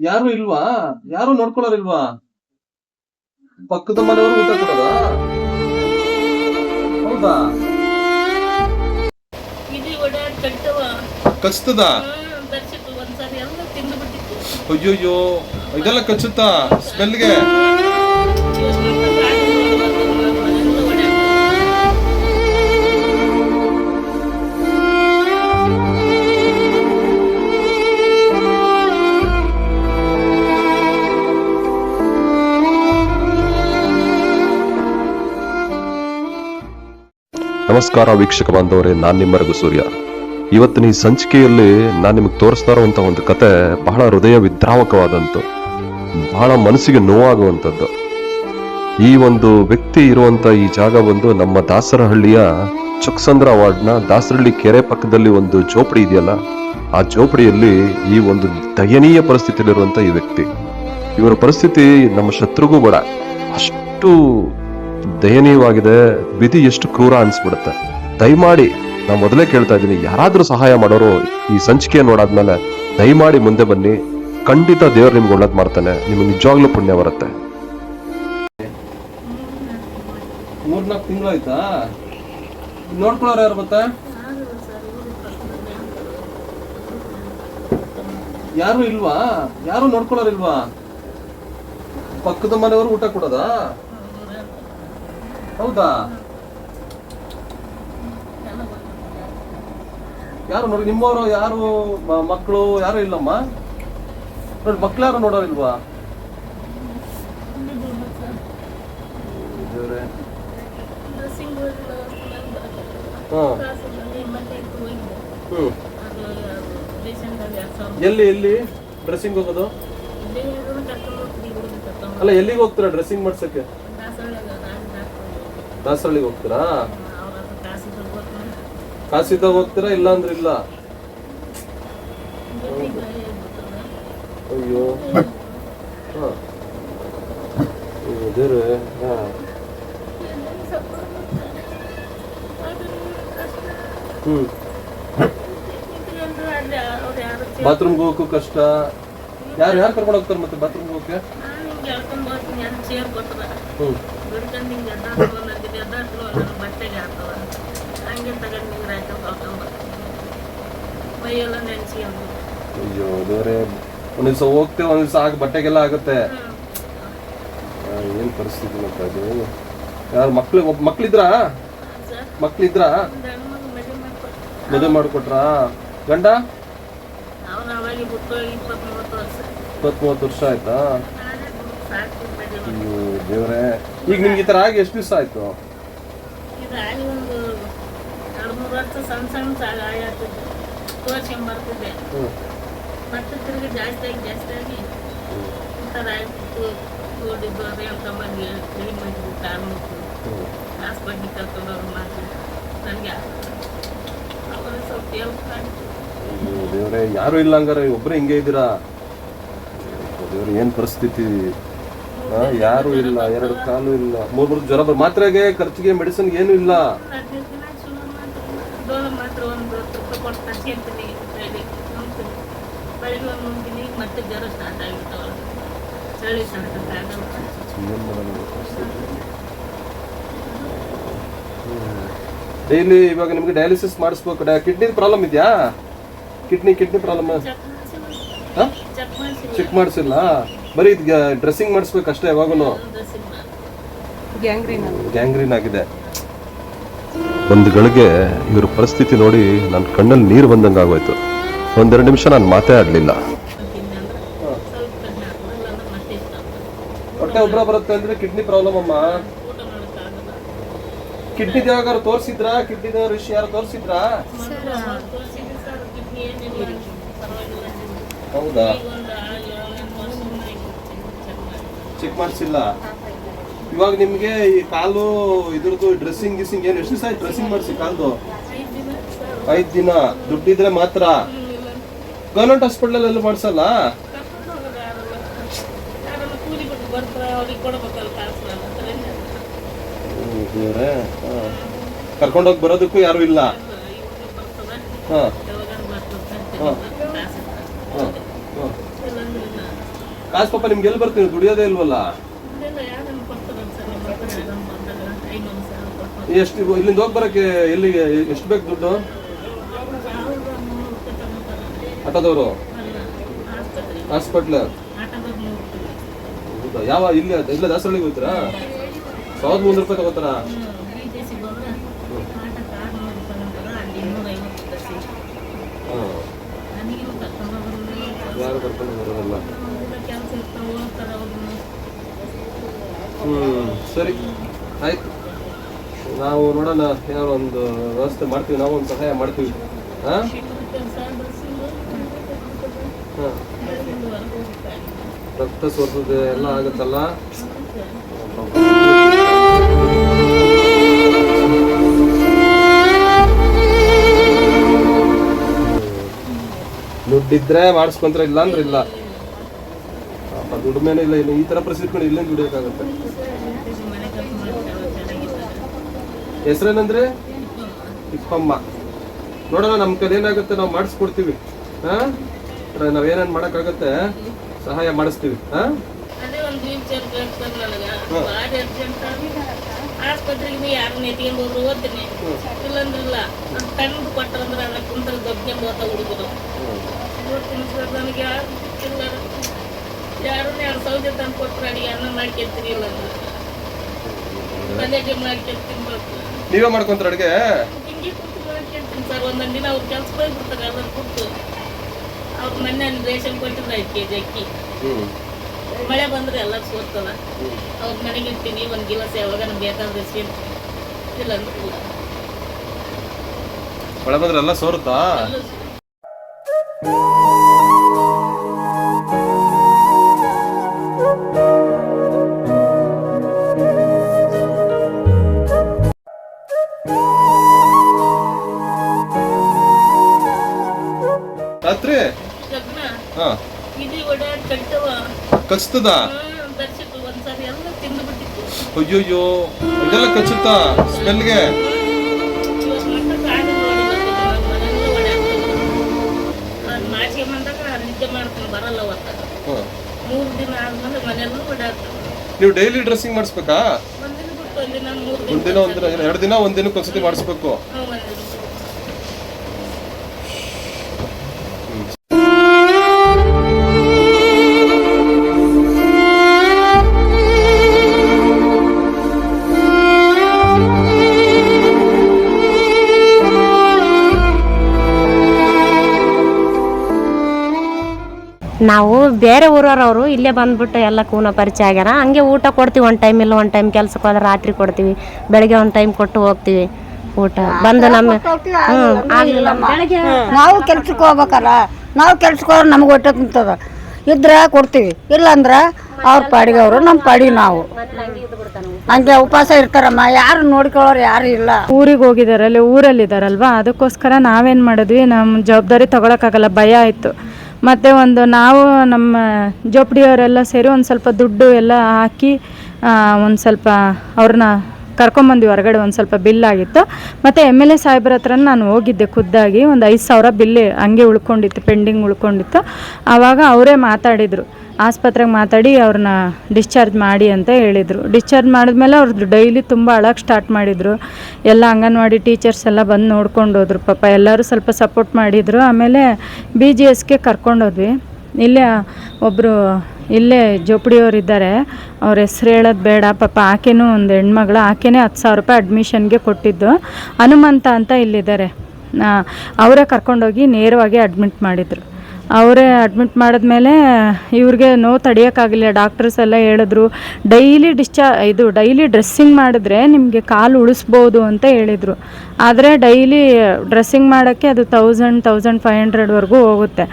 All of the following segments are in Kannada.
ಯಾರು ಇಲ್ವಾ? ಯಾರು ನೋಡ್ಕೊಳ್ಳೋರಿಲ್ವಾ? ಪಕ್ಕದ ಮನೆಯವರು ಊಟ ಕೊಡೋದ? ಹೌದಾ? ಕಚ್ತದ? ಅಯ್ಯೋಯ್ಯೋ, ಇದೆಲ್ಲ ಕಚ್ಚುತ್ತಾ ಸ್ಮೆಲ್ಗೆ? ನಮಸ್ಕಾರ ವೀಕ್ಷಕ ಬಾಂಧವರೇ, ನಾನು ನಿಮ್ಮ ರಘು ಸೂರ್ಯ. ಇವತ್ತಿನ ಈ ಸಂಚಿಕೆಯಲ್ಲಿ ನಾನು ನಿಮಗೆ ತೋರಿಸ್ತಾ ಇರುವಂತಹ ಒಂದು ಕತೆ ಬಹಳ ಹೃದಯ ವಿದ್ರಾವಕವಾದಂತು, ಬಹಳ ಮನಸ್ಸಿಗೆ ನೋವಾಗುವಂಥದ್ದು. ಈ ಒಂದು ವ್ಯಕ್ತಿ ಇರುವಂತ ಈ ಜಾಗ ಒಂದು ನಮ್ಮ ದಾಸರಹಳ್ಳಿಯ ಚೊಕ್ಸಂದ್ರ ವಾರ್ಡ್ನ ದಾಸರಹಳ್ಳಿ ಕೆರೆ ಪಕ್ಕದಲ್ಲಿ ಒಂದು ಜೋಪಡಿ ಇದೆಯಲ್ಲ, ಆ ಜೋಪಡಿಯಲ್ಲಿ ಈ ಒಂದು ದಯನೀಯ ಪರಿಸ್ಥಿತಿಯಲ್ಲಿರುವಂತ ಈ ವ್ಯಕ್ತಿ. ಇವರ ಪರಿಸ್ಥಿತಿ ನಮ್ಮ ಶತ್ರುಗೂ ಬೇಡ, ಅಷ್ಟು ದಯನೀಯವಾಗಿದೆ. ವಿಧಿ ಎಷ್ಟು ಕ್ರೂರ ಅನ್ಸ್ಬಿಡುತ್ತೆ. ದಯಮಾಡಿ ನಾನು ಮೊದಲೇ ಕೇಳ್ತಾ ಇದ್ದೀನಿ, ಯಾರಾದ್ರೂ ಸಹಾಯ ಮಾಡೋರು ಈ ಸಂಚಿಕೆ ನೋಡಾದ್ಮೇಲೆ ದಯಮಾಡಿ ಮುಂದೆ ಬನ್ನಿ. ಖಂಡಿತ ದೇವ್ರು ನಿಮ್ಗೆ ಒಳ್ಳೇದ್ ಮಾಡ್ತಾನೆ, ನಿಮ್ಗೆ ನಿಜವಾಗ್ಲೂ ಪುಣ್ಯ ಬರುತ್ತೆ. 3-4 ತಿಂಗಳಾಯ್ತಾ? ನೋಡ್ಕೊಳ್ಳೋರು ಯಾರು ಮತ್ತೆ? ಯಾರು ಇಲ್ವಾ? ಯಾರು ನೋಡ್ಕೊಳ್ಳೋರಿಲ್ವಾ? ಪಕ್ಕದ ಮನೆಯವರು ಊಟ ಕೊಡೋದ? ಹೌದಾ? ಯಾರು ನೋಡಿ, ನಿಮ್ಮವರು ಯಾರು ಮಕ್ಕಳು ಯಾರು ಇಲ್ಲಮ್ಮ? ನೋಡಿ, ಮಕ್ಳು ಯಾರು ನೋಡೋರಿಲ್ವಾ? ಎಲ್ಲಿ ಎಲ್ಲಿ ಡ್ರೆಸ್ಸಿಂಗ್ ಹೋಗೋದು? ಅಲ್ಲ, ಎಲ್ಲಿಗೆ ಹೋಗ್ತೀರಾ ಡ್ರೆಸ್ಸಿಂಗ್ ಮಾಡ್ಸಕ್ಕೆ? ದಾಸರಳ್ಳಿಗೆ ಹೋಗ್ತೀರಾ? ಕಾಸಿದ್ದಾಗ ಹೋಗ್ತೀರಾ, ಇಲ್ಲ ಅಂದ್ರೆ ಇಲ್ಲ? ಅಯ್ಯೋ, ದೇವ್ರೆ. ಬಾತ್ರೂಮ್ಗೆ ಹೋಗಕ್ಕೂ ಕಷ್ಟ. ಯಾರು ಕರ್ಕೊಂಡು ಹೋಗ್ತಾರೆ ಮತ್ತೆ ಬಾತ್ರೂಮ್ಗೆ ಹೋಗಕ್ಕೆ? ಅಯ್ಯೋ ದೇವ್ರೆ, ಒಂದ್ ದಿವಸ ಹೋಗ್ತೇವೆ, ಒಂದ್ ದಿವಸ ಬಟ್ಟೆಗೆಲ್ಲ ಆಗುತ್ತೆ. ಏನ್ ಪರಿಸ್ಥಿತಿ ಮತ್ತೆ ಅದು? ಯಾರು ಮಕ್ಳಿದ್ರಾ? ಮದುವೆ ಮಾಡ್ಕೊಟ್ರಾ? ಗಂಡ 20-30 ವರ್ಷ ಆಯ್ತಾ? ಅಯ್ಯೋ ದೇವ್ರೆ, ಈಗ ನಿಮ್ಗೆ ಈ ತರ ಆಗಿ ಎಷ್ಟು ದಿವಸ ಆಯ್ತು? ಮತ್ತೆ ತಿರುಗಿ ಜಾಸ್ತಿ ಆಗಿ ಹಾಸ್ಪಿಟ್ಲಿಗೆ ಕರ್ಕೊಂಡವ್ರು ಮಾಡಿ ನನಗೆ ಅವರು ಸ್ವಲ್ಪ ಹೆಲ್ಪ್ ಮಾಡಿ. ದೇವ್ರೆ, ಯಾರು ಇಲ್ಲ ಹಂಗಾರೆ ಒಬ್ಬರೇ ಹಿಂಗೆ ಇದ್ದೀರಾ? ದೇವ್ರೆ, ಏನ್ ಪರಿಸ್ಥಿತಿ? ಯಾರು ಇಲ್ಲ, 2 ಕಾಲು ಇಲ್ಲ, 3 ಜ್ವರ ಮಾತ್ರೆಗೆ ಖರ್ಚಿಗೆ ಮೆಡಿಸಿನ್ ಏನು ಇಲ್ಲ. ಮಾತ್ರ ಒಂದು ಕೊಟ್ಟು ತರ್ಸ್ಕೊಂತೀನಿ, ಬೆಳಿಗ್ಗೆ ನುಂಗಿನಿ, ಮತ್ತೆ ಜ್ವರ ಸ್ಟಾರ್ಟ್ ಆಗಿರ್ತಾವಲ್ಲ, ಚಳಿ ತಡಕ್ಕಾಗಲ್ಲ. ಡೈಲಿ ಇವಾಗ ನಿಮ್ಗೆ ಡಯಾಲಿಸಿಸ್ ಮಾಡಿಸ್ಬೇಕು. ಕಿಡ್ನಿ ಪ್ರಾಬ್ಲಮ್ ಇದೆಯಾ? ಕಿಡ್ನಿ ಪ್ರಾಬ್ಲಮ್ ಚೆಕ್ ಮಾಡಿಸಿಲ್ಲ? ಬರೀ ಡ್ರೆಸ್ಸಿಂಗ್ ಮಾಡಿಸ್ಬೇಕು ಅಷ್ಟೇ. ಯಾವಾಗೂನು ಗ್ಯಾಂಗ್ರೀನ್ ಆಗಿದೆ. ಒಂದು ಗಳಿಗೆ ಇವ್ರ ಪರಿಸ್ಥಿತಿ ನೋಡಿ ನನ್ನ ಕಣ್ಣಲ್ಲಿ ನೀರು ಬಂದಂಗೆ ಆಗೋಯ್ತು. 1-2 ನಿಮಿಷ ನಾನು ಮಾತೇ ಆಡ್ಲಿಲ್ಲ. ಹೊಟ್ಟೆ ಉಬ್ರ ಬರುತ್ತೆ ಅಂದ್ರೆ ಕಿಡ್ನಿ ಪ್ರಾಬ್ಲಮ್ ಅಮ್ಮ. ಕಿಡ್ನಿ ಯಾವಾಗಾರು ತೋರಿಸಿದ್ರಾ? ಕಿಡ್ನಿ ವಿಷಯ ಯಾರು ತೋರಿಸಿದ್ರಾ? ಹೌದಾ? ಚೆಕ್ ಮಾಡಿಸಿಲ್ಲ? ಇವಾಗ ನಿಮ್ಗೆ ಈ ಕಾಲು ಇದ್ರದ್ದು ಡ್ರೆಸ್ಸಿಂಗ್ ಏನು ಎಷ್ಟು ದಿವಸ ಆಯ್ತು ಡ್ರೆಸ್ಸಿಂಗ್ ಮಾಡಿಸಿ ಕಾಲ್ದು? 5 ದಿನ. ದುಡ್ಡಿದ್ರೆ ಮಾತ್ರ ಗವರ್ಮೆಂಟ್ ಹಾಸ್ಪಿಟಲ್ ಎಲ್ಲೂ ಮಾಡಿಸಲ್ಲ? ಕರ್ಕೊಂಡೋಗಿ ಬರೋದಕ್ಕೂ ಯಾರು ಇಲ್ಲ? ಕಾಸು ಪಾಪ ನಿಮ್ಗೆ ಎಲ್ಲಿ ಬರ್ತೀನಿ ದುಡಿಯೋದೇ ಇಲ್ವಲ್ಲ. ಇದೆಲ್ಲ ಯಾರನ್ನು ಕೊಡ್ತಾರೆ ಸರ್ ನಮ್ಮ ಹತ್ರ ಯಾರನ್ನು ಬಂದಾಗ 500 ಸಾವಿರ ಕೊಡ್ತಾರೆ. ಎಷ್ಟು ಇಲ್ಲಿಂದ ಹೋಗಿ ಬರೋಕ್ಕೆ ಎಲ್ಲಿಗೆ ಎಷ್ಟು ಬೇಕು ದುಡ್ಡು? ಅವ್ರು 100 ರೂಪಾಯಿ ತಗೋತಾರೆ. ಆಟೋದವರು ಅಲ್ಲ ಆಸ್ಪತ್ರೆ ಹಾಸ್ಪಿಟ್ಲ್ ಆಟೋದವ್ರು 100 ರೂಪಾಯಿ. ಹೌದಾ? ಯಾವ ಇಲ್ಲಿ ಇಲ್ಲ ದಾಸರಳ್ಳಿಗೆ ಹೋಗ್ತೀರಾ? 1300 ರೂಪಾಯಿ ತಗೋತಾರಾ? BJC ಹೋದ್ರೆ ಆಟಕ್ಕೆ 600 ರೂಪಾಯಿ ಅಂತಾರೆ, ಅಲ್ಲಿ 250 ಬಸ್ಸಿ. ಹಾಂ, ನನಗೇನು ಕರ್ಕೊಂಡು ಬರೋದು ಯಾರು ಕರ್ಕೊಂಡು ಬರೋದಲ್ಲ. ಕೆಲಸ ಇರ್ತಾವೆ ಹೋಗ್ತಾರೆ ಅವ್ರನ್ನ. ಸರಿ ಆಯ್ತು, ನಾವು ನೋಡೋಣ ಏನಾದ್ರು ಒಂದು ವ್ಯವಸ್ಥೆ ಮಾಡ್ತೀವಿ, ನಾವು ಒಂದು ಸಹಾಯ ಮಾಡ್ತೀವಿ. ಹಾಂ ಕೆಲಸ ಬಸ್ಸಿಂದು ಹಾಂ, ಬೆಳಗಿಂದ ಹೊರಗೆ ಹೋಗ್ತಾ ರಕ್ತ ಸೋರ್ತದೆ ಎಲ್ಲ ಆಗುತ್ತಲ್ಲ. ದುಡ್ಡಿದ್ರೆ ಮಾಡಿಸ್ಕೊಂತಾರೆ, ಇಲ್ಲ ಅಂದ್ರೆ ಇಲ್ಲ. ಪಾಪ ದುಡಿಮೆನೇ ಇಲ್ಲ. ಇನ್ನು ಈ ತರ ಪರಿಸ್ಥಿತಿ ಇಲ್ಲೇನು ದುಡಿಯೋಕ್ಕಾಗುತ್ತೆ? ಮನೆ ಕೆಲಸ ಮಾಡ್ತಾರೆ ಚೆನ್ನಾಗಿದ್ದಾರೆ. ಹೆಸರೇನಂದ್ರೆ ತಿಪ್ಪಮ್ಮ. ನೋಡೋಣ ನಮ್ಮ ಕಡೆ ಏನಾಗುತ್ತೆ ನಾವು ಮಾಡಿಸ್ಕೊಡ್ತೀವಿ. ಹಾಂ, ನಾವೇನೇನು ಮಾಡೋಕ್ಕಾಗತ್ತೆ ಸಹಾಯ ಮಾಡಿಸ್ತೀವಿ. ಹಾಂ, ಅದೇ ಒಂದು ವೀಲ್ಚೇರ್ ಬೇಕು ಸರ್ ನನಗೆ, ಭಾಳ ಅರ್ಜೆಂಟ್. ಆಸ್ಪತ್ರೆಗೆ ಯಾರನ್ನ ಎತ್ಕೊಂಡು ಹೋದ್ರು ಓದ್ತೀನಿ, ಇಲ್ಲಂದ್ರಿಲ್ಲ. ಅದು ತಂದು ಕೊಟ್ಟರಂದ್ರೆ ಅದನ್ನ ಕುಂತಲ್ಲಿ ದೊಡ್ಕೊಂಡು ಓದ್ತಾ ಹುಡುಗರು ಓದ್ತೀನಿ ಸರ್. ನನಗೆ ಯಾರು ಇಲ್ಲ, ಯಾರನ್ನ 2 ಸೌದೆ ತಂದು ಕೊಟ್ಟರೆ ಅಡಿಗೆ ಅನ್ನ ಮಾಡ್ಕೊಳ್ತೀನಿ, ಇಲ್ಲ ಅಂದ್ರೆ ಪಲ್ಯಗೆ ಮಾಡ್ಕೊಳ್ತೀನಿ. ನೀವೇ ಮಾಡ್ಕೊಂತಾರೆ ಅಡುಗೆ? ಹಿಂಗೆ ಕುಂತು ಮಾಡ್ಕೊಳ್ತೀನಿ ಸರ್. ಒಂದೊಂದು ದಿನ ಅವ್ರು ಕೆಲ್ಸಕ್ಕೆ ಹೋಗ್ಬಿಡ್ತಾರೆ, ಅದನ್ನು ಕುಂತು ಅವ್ರ ಮನೆ ರೇಷನ್ ಕೊಟ್ಟಿದ್ರೆ 5 kg ಅಕ್ಕಿ. ಮಳೆ ಬಂದರೆ ಎಲ್ಲ ಸೋರ್ತದ. ಅವ್ರ ಮನೆಗೆ ಇರ್ತೀನಿ, ಒಂದು ಗಿಲಾಸ್ ಯಾವಾಗ ಬೇಕಾದ್ರೆ ಸೇರ್ತೀನಿ, ಇಲ್ಲ ಅಂದ್ರೆ ಇಲ್ಲ. ಮಳೆ ಬಂದ್ರೆ ಎಲ್ಲ ಸೋರುತ್ತಾ? ಎಲ್ಲ ರಾತ್ರಿ ಲಗ್ನ ಹಾಂ ಇದು ಓಡಾಡಿ ಕಟ್ತವ ಕಚ್ತದ? ತರಿಸಿಟ್ಟು ಒಂದ್ಸರಿ ಎಲ್ಲ ತಿಂದು ಬಿಟ್ಟಿತ್ತು. ಅಯ್ಯೋಯ್ಯೋ, ಇದೆಲ್ಲ ಕಚ್ಚುತ್ತಾ ಸ್ಮೆಲ್ಗೆ? ಇವತ್ತು ಮಟ್ಟಕ್ಕೆ ಆಗ ನೋಡಿ ಬರ್ತದೆ, ನಮ್ಮ ಮನೆಯಲ್ಲ ಓಡಾಡ್ತದೆ. ಅದು ಮಾಡ್ಕೊಂಬಂದಾಗ ನಿದ್ದೆ ಮಾಡ್ತೀನಿ, ಬರಲ್ಲ ಅವತ್ತ. 3 ದಿನ ಆದ್ಮೇಲೆ ಮನೆಯಲ್ಲೂ ಓಡಾಡ್ತದೆ. ನೀವು ಡೈಲಿ ಡ್ರೆಸ್ಸಿಂಗ್ ಮಾಡಿಸ್ಬೇಕಾ? ಒಂದಿನ ಬಿಟ್ಟು ಒಂದಿನ 3 ದಿನ ಒಂದಿನ ಒಂದಿನ 2 ದಿನ ಒಂದಿನಕ್ಕೆ ಒಂದ್ಸತಿ ಮಾಡಿಸ್ಬೇಕು. ಒಂದಿನ ನಾವು ಬೇರೆ ಊರವ್ರವರು ಇಲ್ಲೇ ಬಂದ್ಬಿಟ್ಟು ಎಲ್ಲ ಕೂನ ಪರಿಚಯ ಆಗ್ಯಾರ. ಹಂಗೆ ಊಟ ಕೊಡ್ತೀವಿ, ಒಂದು ಟೈಮ್ ಇಲ್ಲ ಒಂದು ಟೈಮ್ ಕೆಲ್ಸಕ್ಕೆ ಹೋದ್ರೆ ರಾತ್ರಿ ಕೊಡ್ತೀವಿ, ಬೆಳಗ್ಗೆ ಒಂದು ಟೈಮ್ ಕೊಟ್ಟು ಹೋಗ್ತೀವಿ ಊಟ. ಬಂದು ನಮ್ಮ ಆಗಲಿಲ್ಲ ಬೆಳಗ್ಗೆ ನಾವು ಕೆಲ್ಸಕ್ಕೆ ಹೋಗ್ಬೇಕಲ್ಲ, ನಾವು ಕೆಲ್ಸಕ್ಕೆ ಹೋದ್ರೆ ನಮ್ಗೆ ಹೊಟ್ಟೆ ತುಂಬ್ತದ. ಇದ್ರೆ ಕೊಡ್ತೀವಿ, ಇಲ್ಲಾಂದ್ರೆ ಅವ್ರ ಪಾಡಿಗೆ ಅವರು ನಮ್ಮ ಪಾಡಿಗೆ ನಾವು ಹಂಗೆ ಉಪವಾಸ ಇರ್ತಾರಮ್ಮ. ಯಾರು ನೋಡ್ಕೊಳ್ಳೋರು ಯಾರು ಇಲ್ಲ. ಊರಿಗೆ ಹೋಗಿದ್ದಾರೆ, ಅಲ್ಲಿ ಊರಲ್ಲಿದ್ದಾರಲ್ವಾ, ಅದಕ್ಕೋಸ್ಕರ ನಾವೇನು ಮಾಡಿದ್ವಿ, ನಮ್ಮ ಜವಾಬ್ದಾರಿ ತೊಗೊಳಕ್ಕಾಗಲ್ಲ, ಭಯ ಆಯಿತು. ಮತ್ತು ಒಂದು ನಾವು ನಮ್ಮ ಜೋಪಡಿಯವರೆಲ್ಲ ಸೇರಿ ಒಂದು ಸ್ವಲ್ಪ ದುಡ್ಡು ಎಲ್ಲ ಹಾಕಿ ಒಂದು ಸ್ವಲ್ಪ ಅವ್ರನ್ನ ಕರ್ಕೊಂಬಂದ್ವಿ ಹೊರಗಡೆ. ಒಂದು ಸ್ವಲ್ಪ ಬಿಲ್ ಆಗಿತ್ತು. ಮತ್ತು MLA ಸಾಹೇಬ್ರ ಹತ್ರ ನಾನು ಹೋಗಿದ್ದೆ ಖುದ್ದಾಗಿ. ಒಂದು 5,000 ಬಿಲ್ ಹಂಗೆ ಉಳ್ಕೊಂಡಿತ್ತು, ಪೆಂಡಿಂಗ್ ಉಳ್ಕೊಂಡಿತ್ತು. ಆವಾಗ ಅವರೇ ಮಾತಾಡಿದರು, ಆಸ್ಪತ್ರೆಗೆ ಮಾತಾಡಿ ಅವ್ರನ್ನ ಡಿಸ್ಚಾರ್ಜ್ ಮಾಡಿ ಅಂತ ಹೇಳಿದರು. ಡಿಸ್ಚಾರ್ಜ್ ಮಾಡಿದ್ಮೇಲೆ ಅವ್ರದ್ದು ಡೈಲಿ ತುಂಬ ಅಳಕ್ಕೆ ಸ್ಟಾರ್ಟ್ ಮಾಡಿದರು. ಎಲ್ಲ ಅಂಗನವಾಡಿ ಟೀಚರ್ಸ್ ಎಲ್ಲ ಬಂದು ನೋಡ್ಕೊಂಡು ಹೋದ್ರು. ಪಾಪ ಎಲ್ಲರೂ ಸ್ವಲ್ಪ ಸಪೋರ್ಟ್ ಮಾಡಿದರು. ಆಮೇಲೆ BGSಗೆ ಕರ್ಕೊಂಡೋದ್ವಿ. ಇಲ್ಲೇ ಒಬ್ಬರು ಇಲ್ಲೇ ಜೋಪಡಿಯವ್ರು ಇದ್ದಾರೆ, ಅವ್ರ ಹೆಸ್ರು ಹೇಳೋದು ಬೇಡ. ಪಾಪ ಆಕೆನೂ ಒಂದು ಹೆಣ್ಮಗಳು, ಆಕೆನೇ 10,000 ರೂಪಾಯಿ ಅಡ್ಮಿಷನ್ಗೆ ಕೊಟ್ಟಿದ್ದು. ಹನುಮಂತ ಅಂತ ಇಲ್ಲಿದ್ದಾರೆ, ಅವರೇ ಕರ್ಕೊಂಡೋಗಿ ನೇರವಾಗಿ ಅಡ್ಮಿಟ್ ಮಾಡಿದರು. ಅವರೇ ಅಡ್ಮಿಟ್ ಮಾಡಿದ್ಮೇಲೆ ಇವ್ರಿಗೆ ನೋವು ತಡೆಯೋಕ್ಕಾಗಲಿಲ್ಲ. ಡಾಕ್ಟರ್ಸ್ ಎಲ್ಲ ಹೇಳಿದ್ರು ಡೈಲಿ ಡ್ರೆಸ್ಸಿಂಗ್ ಮಾಡಿದ್ರೆ ನಿಮಗೆ ಕಾಲು ಉಳಿಸ್ಬೋದು ಅಂತ ಹೇಳಿದರು. ಆದರೆ ಡೈಲಿ ಡ್ರೆಸ್ಸಿಂಗ್ ಮಾಡೋಕ್ಕೆ ಅದು 1,000-1,500ವರೆಗೂ ಹೋಗುತ್ತೆ.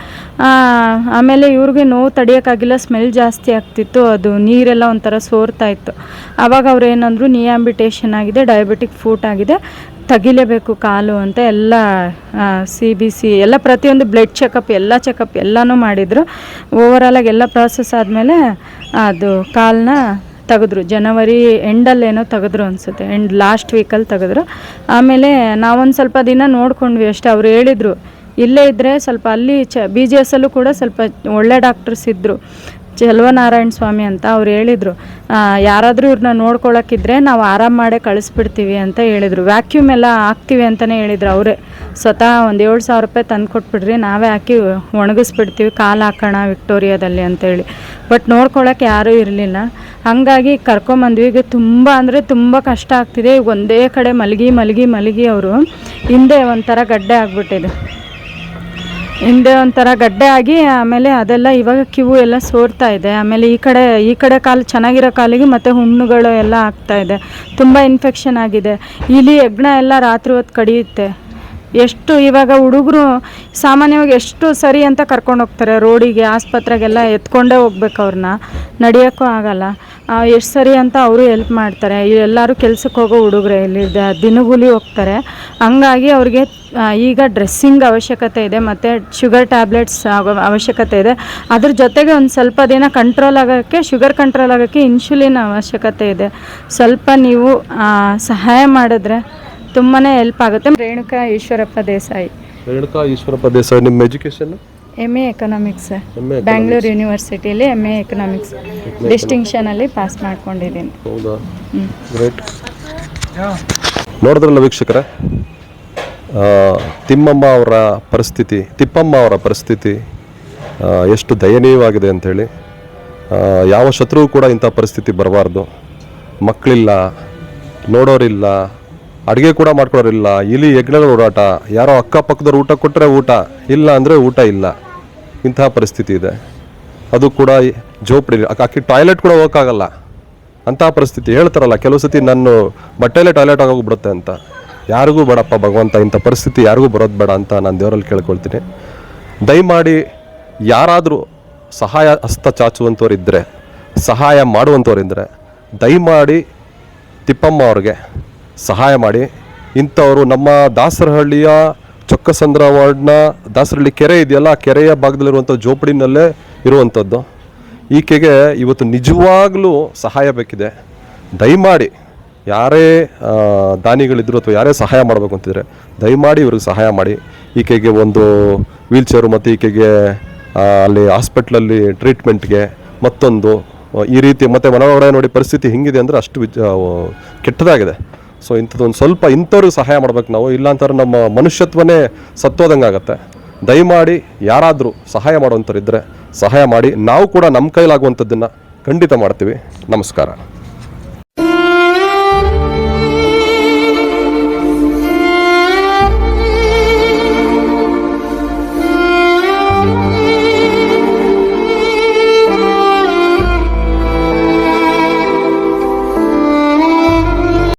ಆಮೇಲೆ ಇವ್ರಿಗೆ ನೋವು ತಡೆಯೋಕ್ಕಾಗಿಲ್ಲ, ಸ್ಮೆಲ್ ಜಾಸ್ತಿ ಆಗ್ತಿತ್ತು, ಅದು ನೀರೆಲ್ಲ ಒಂಥರ ಸೋರ್ತಾ ಇತ್ತು. ಆವಾಗ ಅವ್ರು ಏನಂದ್ರು, ನೀ ಆಂಬಿಟೇಷನ್ ಆಗಿದೆ, ಡಯಾಬಿಟಿಕ್ ಫೂಟ್ ಆಗಿದೆ, ತೆಗಿಲೇಬೇಕು ಕಾಲು ಅಂತ ಎಲ್ಲ CBC ಎಲ್ಲ ಪ್ರತಿಯೊಂದು ಬ್ಲಡ್ ಚೆಕಪ್ ಎಲ್ಲನೂ ಮಾಡಿದರು. ಓವರಾಲಾಗಿ ಎಲ್ಲ ಪ್ರಾಸೆಸ್ ಆದಮೇಲೆ ಅದು ಕಾಲನ್ನ ತೆಗೆದ್ರು. ಜನವರಿ ಎಂಡಲ್ಲೇನೋ ತೆಗೆದ್ರು ಅನಿಸುತ್ತೆ, ಲಾಸ್ಟ್ ವೀಕಲ್ಲಿ ತೆಗೆದ್ರು. ಆಮೇಲೆ ನಾವೊಂದು ಸ್ವಲ್ಪ ದಿನ ನೋಡ್ಕೊಂಡ್ವಿ ಅಷ್ಟೇ. ಅವ್ರು ಹೇಳಿದರು, ಇಲ್ಲೇ ಇದ್ದರೆ ಸ್ವಲ್ಪ ಅಲ್ಲಿ BGSಲ್ಲೂ ಕೂಡ ಸ್ವಲ್ಪ ಒಳ್ಳೆ ಡಾಕ್ಟರ್ಸ್ ಇದ್ದರು, ಚೆಲುವನಾರಾಯಣ ಸ್ವಾಮಿ ಅಂತ ಅವ್ರು ಹೇಳಿದರು, ಯಾರಾದರೂ ಇವ್ರನ್ನ ನೋಡ್ಕೊಳಕ್ಕಿದ್ರೆ ನಾವು ಆರಾಮ್ ಮಾಡೇ ಕಳಿಸ್ಬಿಡ್ತೀವಿ ಅಂತ ಹೇಳಿದರು. ವ್ಯಾಕ್ಯೂಮ್ ಎಲ್ಲ ಹಾಕ್ತೀವಿ ಅಂತಲೇ ಹೇಳಿದ್ರು ಅವರೇ. ಸ್ವತಃ ಒಂದು 7,000 ರೂಪಾಯಿ ತಂದು ಕೊಟ್ಬಿಡ್ರಿ, ನಾವೇ ಹಾಕಿ ಒಣಗಿಸ್ಬಿಡ್ತೀವಿ, ಕಾಲು ಹಾಕೋಣ ವಿಕ್ಟೋರಿಯಾದಲ್ಲಿ ಅಂತೇಳಿ. ಬಟ್ ನೋಡ್ಕೊಳಕ್ಕೆ ಯಾರೂ ಇರಲಿಲ್ಲ. ಹಾಗಾಗಿ ಕರ್ಕೊಂಬಂದ್ವಿ. ಈಗ ತುಂಬ ಅಂದರೆ ತುಂಬ ಕಷ್ಟ ಆಗ್ತಿದೆ. ಈಗ ಒಂದೇ ಕಡೆ ಮಲಗಿ ಅವರು ಹಿಂದೆ ಒಂಥರ ಗಡ್ಡೆ ಆಗಿಬಿಟ್ಟಿದೆ. ಹಿಂದೆ ಒಂಥರ ಗಡ್ಡೆ ಆಗಿ ಆಮೇಲೆ ಅದೆಲ್ಲ ಇವಾಗ ಕಿವು ಎಲ್ಲ ಸೋರ್ತಾ ಇದೆ. ಆಮೇಲೆ ಈ ಕಡೆ ಕಾಲು ಚೆನ್ನಾಗಿರೋ ಕಾಲಿಗೆ ಮತ್ತು ಹುಣ್ಣುಗಳು ಎಲ್ಲ ಆಗ್ತಾ ಇದೆ. ತುಂಬ ಇನ್ಫೆಕ್ಷನ್ ಆಗಿದೆ. ಇಲಿ ಹೆಗ್ಣ ಎಲ್ಲ ರಾತ್ರಿ ಹೊತ್ತು ಕಡಿಯುತ್ತೆ. ಎಷ್ಟು ಇವಾಗ ಹುಡುಗರು ಸಾಮಾನ್ಯವಾಗಿ ಎಷ್ಟು ಸರಿ ಅಂತ ಕರ್ಕೊಂಡು ಹೋಗ್ತಾರೆ ರೋಡಿಗೆ, ಆಸ್ಪತ್ರೆಗೆಲ್ಲ ಎತ್ಕೊಂಡೇ ಹೋಗ್ಬೇಕು ಅವ್ರನ್ನ, ನಡೆಯೋಕ್ಕೂ ಆಗಲ್ಲ. ಎಷ್ಟು ಸರಿ ಅಂತ ಅವರು ಹೆಲ್ಪ್ ಮಾಡ್ತಾರೆ. ಎಲ್ಲರೂ ಕೆಲ್ಸಕ್ಕೆ ಹೋಗೋ ಹುಡುಗರೇ, ಇಲ್ಲಿ ದಿನಗೂಲಿ ಹೋಗ್ತಾರೆ. ಹಂಗಾಗಿ ಅವ್ರಿಗೆ ಈಗ ಡ್ರೆಸ್ಸಿಂಗ್ ಅವಶ್ಯಕತೆ ಇದೆ ಮತ್ತು ಶುಗರ್ ಟ್ಯಾಬ್ಲೆಟ್ಸ್ ಅವಶ್ಯಕತೆ ಇದೆ. ಅದ್ರ ಜೊತೆಗೆ ಒಂದು ಸ್ವಲ್ಪ ದಿನ ಕಂಟ್ರೋಲ್ ಆಗೋಕ್ಕೆ, ಶುಗರ್ ಕಂಟ್ರೋಲ್ ಆಗೋಕ್ಕೆ ಇನ್ಸುಲಿನ್ ಅವಶ್ಯಕತೆ ಇದೆ. ಸ್ವಲ್ಪ ನೀವು ಸಹಾಯ ಮಾಡಿದ್ರೆ ತುಂಬಾ ಹೆಲ್ಪ್ ಆಗುತ್ತೆ. ರೇಣುಕಾ ಈಶ್ವರಪ್ಪ ದೇಸಾಯಿ. ರೇಣುಕಾ ಈಶ್ವರಪ್ಪ ದೇಸಾಯಿ. ನಿಮ್ಮ ಎಜುಕೇಷನ್? MA ಎಕನಾಮಿಕ್ಸ್, ಬ್ಯಾಂಗ್ಳೂರು ಯೂನಿವರ್ಸಿಟಿಯಲ್ಲಿ MA ಎಕನಾಮಿಕ್ಸ್ ಡಿಸ್ಟಿಂಕ್ಷನಲ್ಲಿ ಪಾಸ್ ಮಾಡ್ಕೊಂಡಿದ್ದೀನಿ. ಹೌದಾ, ಗ್ರೇಟ್. ನೋಡಿದ್ರಲ್ಲ ವೀಕ್ಷಕರೇ, ತಿಪ್ಪಮ್ಮ ಅವರ ಪರಿಸ್ಥಿತಿ ಎಷ್ಟು ದಯನೀಯವಾಗಿದೆ ಅಂಥೇಳಿ. ಯಾವ ಶತ್ರುವು ಕೂಡ ಇಂಥ ಪರಿಸ್ಥಿತಿ ಬರಬಾರ್ದು. ಮಕ್ಕಳಿಲ್ಲ, ನೋಡೋರಿಲ್ಲ, ಅಡುಗೆ ಕೂಡ ಮಾಡ್ಕೊಳೋರಿಲ್ಲ, ಇಲಿ ಹೆಗ್ಣಗಳ ಓಡಾಟ, ಯಾರೋ ಅಕ್ಕಪಕ್ಕದವ್ರು ಊಟ ಕೊಟ್ಟರೆ ಊಟ, ಇಲ್ಲ ಅಂದರೆ ಊಟ ಇಲ್ಲ, ಇಂತಹ ಪರಿಸ್ಥಿತಿ ಇದೆ. ಅದು ಕೂಡ ಜೋಪಡಿ, ಆಕೆ ಟಾಯ್ಲೆಟ್ ಕೂಡ ಹೋಗೋಕ್ಕಾಗಲ್ಲ ಅಂತಹ ಪರಿಸ್ಥಿತಿ. ಹೇಳ್ತಾರಲ್ಲ ಕೆಲವು ಸತಿ ನನ್ನ ಬಟ್ಟೆಯಲ್ಲೇ ಟಾಯ್ಲೆಟ್ ಆಗೋಗ್ಬಿಡುತ್ತೆ ಅಂತ. ಯಾರಿಗೂ ಬೇಡಪ್ಪ ಭಗವಂತ, ಇಂಥ ಪರಿಸ್ಥಿತಿ ಯಾರಿಗೂ ಬರೋದು ಬೇಡ ಅಂತ ನಾನು ದೇವರಲ್ಲಿ ಕೇಳ್ಕೊಳ್ತೀನಿ. ದಯಮಾಡಿ ಯಾರಾದರೂ ಸಹಾಯ ಹಸ್ತ ಚಾಚುವಂಥವ್ರಿದ್ದರೆ, ಸಹಾಯ ಮಾಡುವಂಥವ್ರಿದ್ದರೆ ದಯಮಾಡಿ ತಿಪ್ಪಮ್ಮ ಅವ್ರಿಗೆ ಸಹಾಯ ಮಾಡಿ. ಇಂಥವರು ನಮ್ಮ ದಾಸರಹಳ್ಳಿಯ ಚೊಕ್ಕಸಂದ್ರ ವಾರ್ಡ್ನ ದಾಸರಹಳ್ಳಿ ಕೆರೆ ಇದೆಯಲ್ಲ, ಆ ಕೆರೆಯ ಭಾಗದಲ್ಲಿರುವಂಥ ಜೋಪಡಿನಲ್ಲೇ ಇರುವಂಥದ್ದು. ಈಕೆಗೆ ಇವತ್ತು ನಿಜವಾಗ್ಲೂ ಸಹಾಯ ಬೇಕಿದೆ. ದಯಮಾಡಿ ಯಾರೇ ದಾನಿಗಳಿದ್ರು ಅಥವಾ ಯಾರೇ ಸಹಾಯ ಮಾಡಬೇಕು ಅಂತಿದ್ರೆ ದಯಮಾಡಿ ಇವ್ರಿಗೆ ಸಹಾಯ ಮಾಡಿ. ಈಕೆಗೆ ಒಂದು ವೀಲ್ ಚೇರು ಮತ್ತು ಈಕೆಗೆ ಅಲ್ಲಿ ಹಾಸ್ಪಿಟ್ಲಲ್ಲಿ ಟ್ರೀಟ್ಮೆಂಟ್ಗೆ ಮತ್ತೊಂದು ಈ ರೀತಿ ಮತ್ತು ಮನೊಳಗಡೆ ನೋಡಿ ಪರಿಸ್ಥಿತಿ ಹಿಂಗಿದೆ ಅಂದರೆ ಅಷ್ಟು ಕೆಟ್ಟದಾಗಿದೆ. ಸೊ ಇಂಥದ್ದೊಂದು ಸ್ವಲ್ಪ ಇಂಥವ್ರಿಗೆ ಸಹಾಯ ಮಾಡ್ಬೇಕು ನಾವು, ಇಲ್ಲಾಂತಾರೆ ನಮ್ಮ ಮನುಷ್ಯತ್ವನೇ ಸತ್ತೋದಂಗೆ ಆಗುತ್ತೆ. ದಯಮಾಡಿ ಯಾರಾದರೂ ಸಹಾಯ ಮಾಡುವಂಥವ್ರಿದ್ದರೆ ಸಹಾಯ ಮಾಡಿ. ನಾವು ಕೂಡ ನಮ್ಮ ಕೈಲಾಗುವಂಥದ್ದನ್ನು ಖಂಡಿತ ಮಾಡ್ತೀವಿ. ನಮಸ್ಕಾರ.